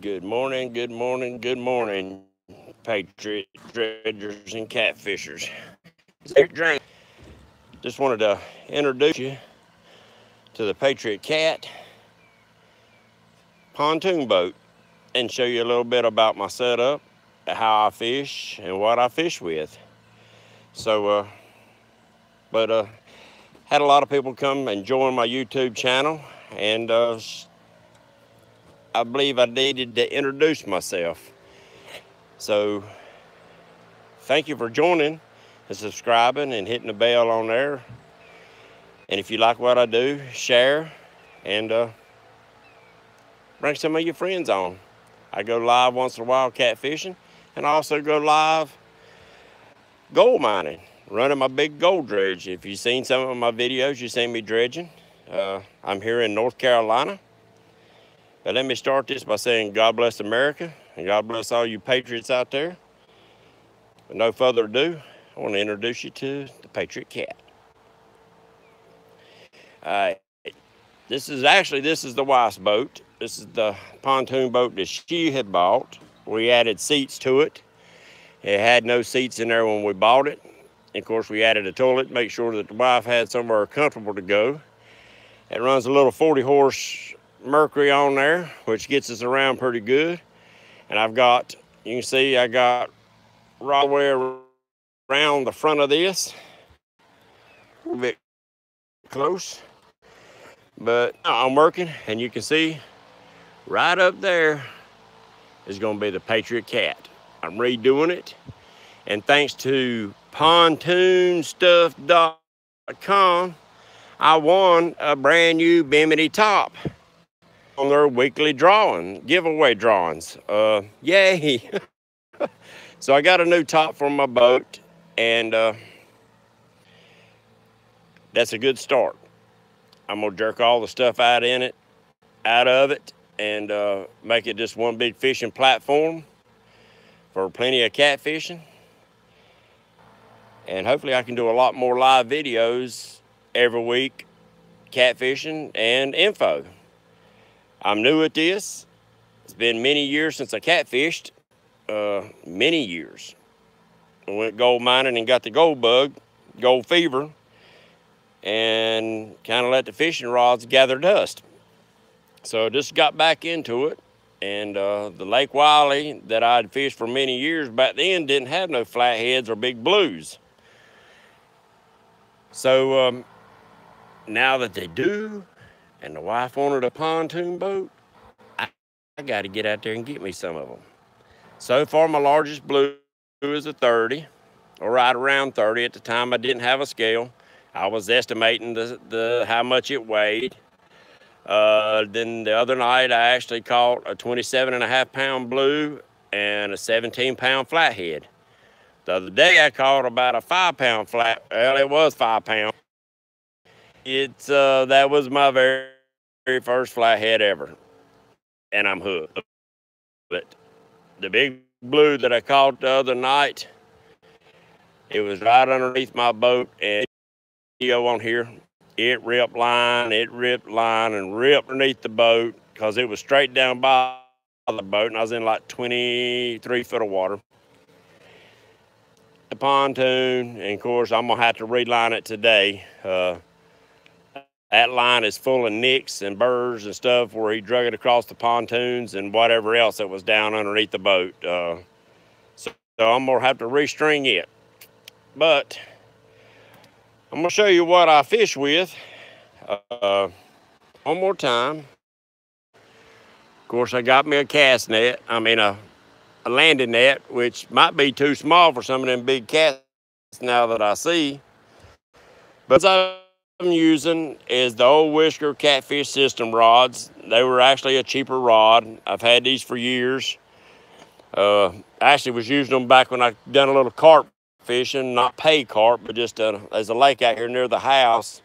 Good morning, good morning, good morning, Patriot dredgers and catfishers. It's Patriot James. Just wanted to introduce you to the Patriot Cat pontoon boat and show you a little bit about my setup, how I fish, and what I fish with. So, had a lot of people come and join my YouTube channel, and I believe I needed to introduce myself. So, thank you for joining and subscribing and hitting the bell on there. And if you like what I do, share and bring some of your friends on. I go live once in a while catfishing, and I also go live gold mining, running my big gold dredge. If you've seen some of my videos, you've seen me dredging. I'm here in North Carolina. But let me start this by saying God bless America and God bless all you patriots out there. With no further ado, I want to introduce you to the Patriot Cat. This is the wife's boat. This is the pontoon boat that she had bought. We added seats to it. It had no seats in there when we bought it. And of course, we added a toilet to make sure that the wife had somewhere comfortable to go. It runs a little 40-horse Mercury on there, which gets us around pretty good. And you can see I got right the way around the front of this, a little bit close. But I'm working, and you can see right up there is going to be the Patriot Cat. I'm redoing it, and thanks to pontoonstuff.com, I won a brand new Bimini top on their weekly giveaway drawings. Yay! So I got a new top for my boat, and that's a good start. I'm gonna jerk all the stuff out of it, and make it just one big fishing platform for plenty of catfishing. And hopefully I can do a lot more live videos every week, catfishing and info. I'm new at this. It's been many years since I catfished, many years. I went gold mining and got the gold bug, gold fever, and kind of let the fishing rods gather dust. So I just got back into it, and the Lake Wiley that I'd fished for many years back then didn't have no flatheads or big blues. So now that they do, and the wife wanted a pontoon boat, I got to get out there and get me some of them. So far, my largest blue is a 30, or right around 30. At the time, I didn't have a scale. I was estimating how much it weighed. Then the other night, I actually caught a 27.5-pound blue and a 17-pound flathead. The other day, I caught about a 5-pound well, it was 5 pounds. That was my very first flathead ever, and I'm hooked. But the big blue that I caught the other night, it was right underneath my boat, and video on here, it ripped line, and ripped underneath the boat because it was straight down by the boat, and I was in like 23 foot of water. The pontoon, and of course, I'm gonna have to reline it today. That line is full of nicks and burrs and stuff where he drug it across the pontoons and whatever else that was down underneath the boat. So I'm gonna have to restring it. But I'm gonna show you what I fish with one more time. Of course, I got me a cast net. A landing net, which might be too small for some of them big casts now that I see. But I'm using is the old Whisker Catfish System rods. They were actually a cheaper rod. I've had these for years. I actually was using them back when I done a little carp fishing, not pay carp, but just there's a lake out here near the house.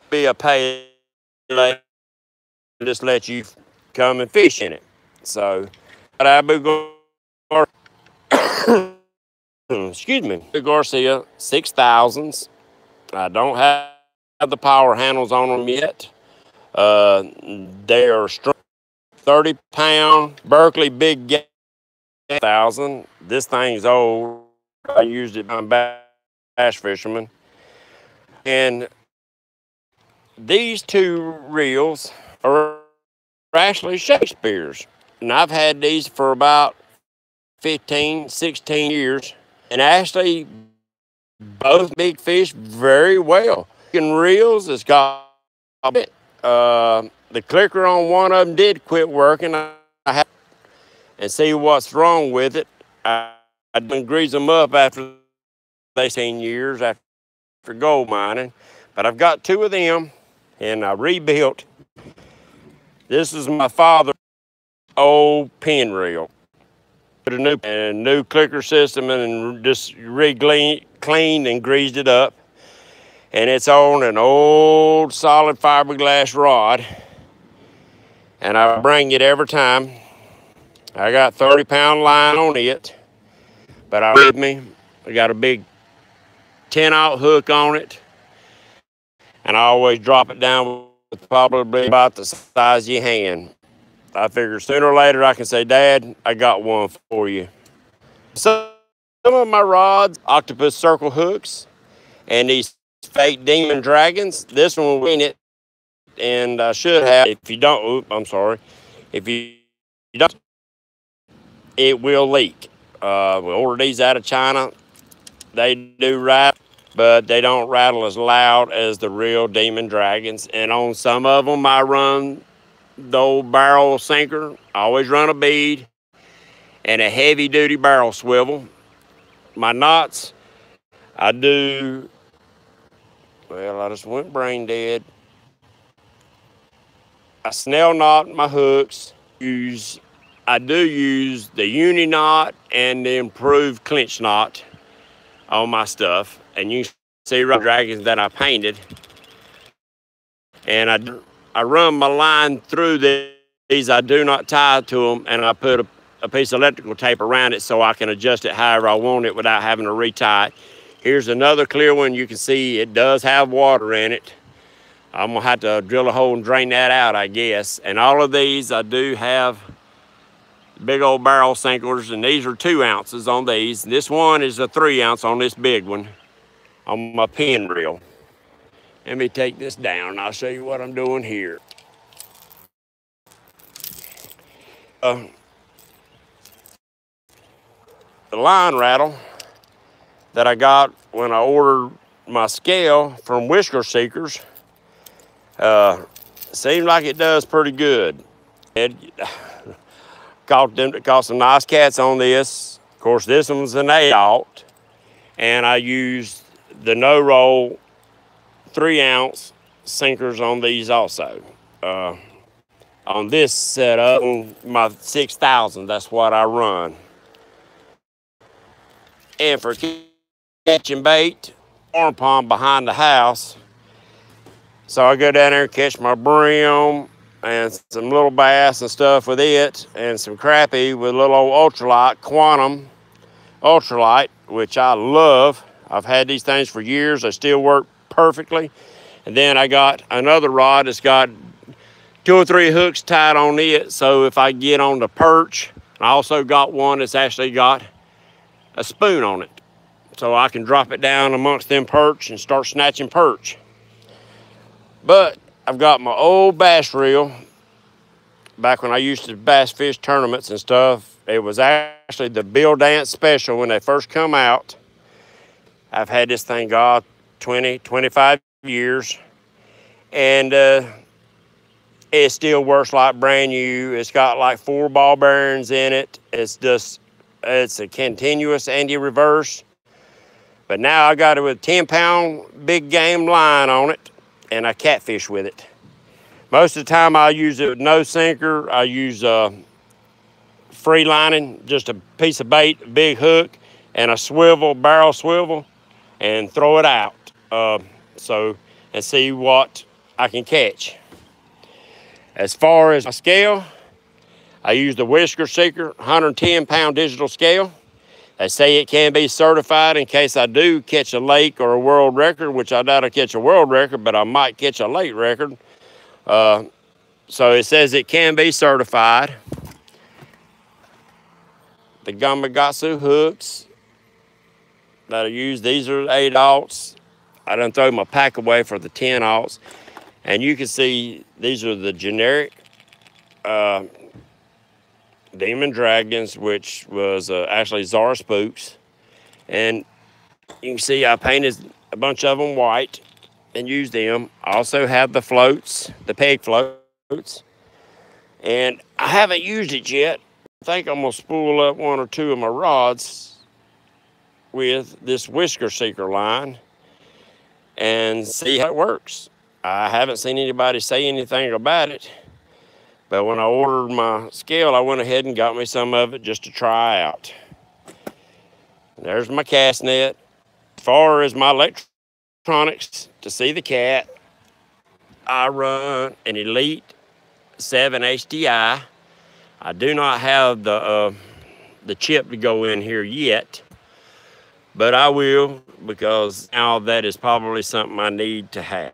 Be a pay lake, just let you come and fish in it. So, excuse me, Garcia 6000s. I don't have the power handles on them yet. They are strong 30-pound Berkeley Big Game 1000. This thing's old. I used it on bass fishermen. And these two reels are actually Shakespeare's. And I've had these for about 15, 16 years. And actually, both big fish very well. And reels, it's got a bit. The clicker on one of them did quit working. I had and see what's wrong with it. I didn't grease them up after 18 years after gold mining. But I've got two of them, and I rebuilt. This is my father's old pin reel. Put a new clicker system and just cleaned and greased it up. And it's on an old solid fiberglass rod. And I bring it every time. I got 30-pound line on it, but I got a big 10-aught hook on it. And I always drop it down with probably about the size of your hand. I figure sooner or later I can say, Dad, I got one for you. Some of my rods, octopus circle hooks, and these fake demon dragons. This one will win it, and I should have. If you don't, I'm sorry. If you don't, it will leak. We ordered these out of China. They do rattle, but they don't rattle as loud as the real demon dragons. And on some of them, I run the old barrel sinker. I always run a bead and a heavy-duty barrel swivel. My knots, I do, well, I just went brain dead. I snell knot my hooks. I do use the uni knot and the improved clinch knot on my stuff. And you can see dragons that I painted. And I run my line through these. I do not tie to them, and I put a piece of electrical tape around it so I can adjust it however I want it without having to retie it. Here's another clear one. You can see it does have water in it. I'm gonna have to drill a hole and drain that out, I guess. And all of these, I do have big old barrel sinkers, and these are 2 ounces on these. This one is a 3 ounce on this big one on my pin reel. Let me take this down and I'll show you what I'm doing here. The line rattle that I got when I ordered my scale from Whisker Seekers seems like it does pretty good. It caught some nice cats on this. Of course, this one's an 8-aught, and I used the no-roll 3-ounce sinkers on these also. On this setup, my 6000, that's what I run. And for catching bait, farm pond behind the house, so I go down there and catch my brim and some little bass and stuff with it, and some crappie with a little old ultralight, quantum ultralight, which I love. I've had these things for years. They still work perfectly. And then I got another rod that's got 2 or 3 hooks tied on it, so if I get on the perch, I also got one that's actually got a spoon on it, so I can drop it down amongst them perch and start snatching perch. But I've got my old bass reel. Back when I used to bass fish tournaments and stuff, it was actually the Bill Dance Special when they first come out. I've had this thing, God, 20, 25 years. And it still works like brand new. It's got like 4 ball bearings in it. It's a continuous anti-reverse. But now I got it with a 10-pound big game line on it, and I catfish with it. Most of the time I use it with no sinker. I use free lining, just a piece of bait, a big hook, and a swivel, barrel swivel, and throw it out. And see what I can catch. As far as my scale, I use the Whisker Seeker 110-pound digital scale. They say it can be certified in case I do catch a lake or a world record, which I doubt I catch a world record, but I might catch a lake record. So it says it can be certified. The Gamakatsu hooks that I use, these are 8/0. I done throw my pack away for the 10/0. And you can see these are the generic Demon Dragons, which was actually Zara Spooks. And you can see I painted a bunch of them white and used them. I also have the floats, the peg floats. And I haven't used it yet. I think I'm gonna spool up 1 or 2 of my rods with this Whisker Seeker line and see how it works. I haven't seen anybody say anything about it, but when I ordered my scale, I went ahead and got me some of it just to try out. There's my cast net. As far as my electronics to see the cat, I run an Elite 7 HDI. I do not have the chip to go in here yet, but I will, because now that is probably something I need to have.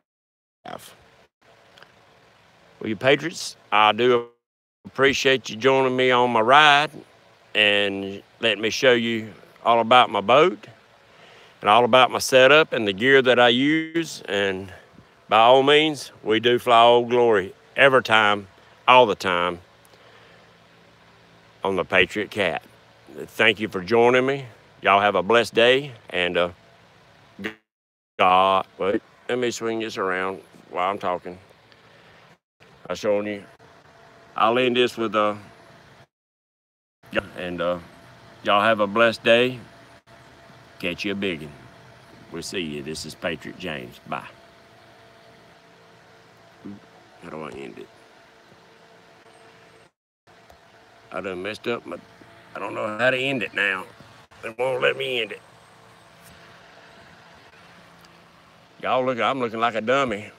Well, you Patriots, I do appreciate you joining me on my ride and letting me show you all about my boat and all about my setup and the gear that I use. And by all means, we do fly Old Glory every time, all the time on the Patriot Cat. Thank you for joining me. Y'all have a blessed day, and God, wait, let me swing this around while I'm talking. I'm showing you. I'll end this with and y'all have a blessed day. Catch you a biggin. We'll see you. This is Patriot James. Bye. How do I end it? I done messed up my, I don't know how to end it now. They won't let me end it. Y'all look, I'm looking like a dummy.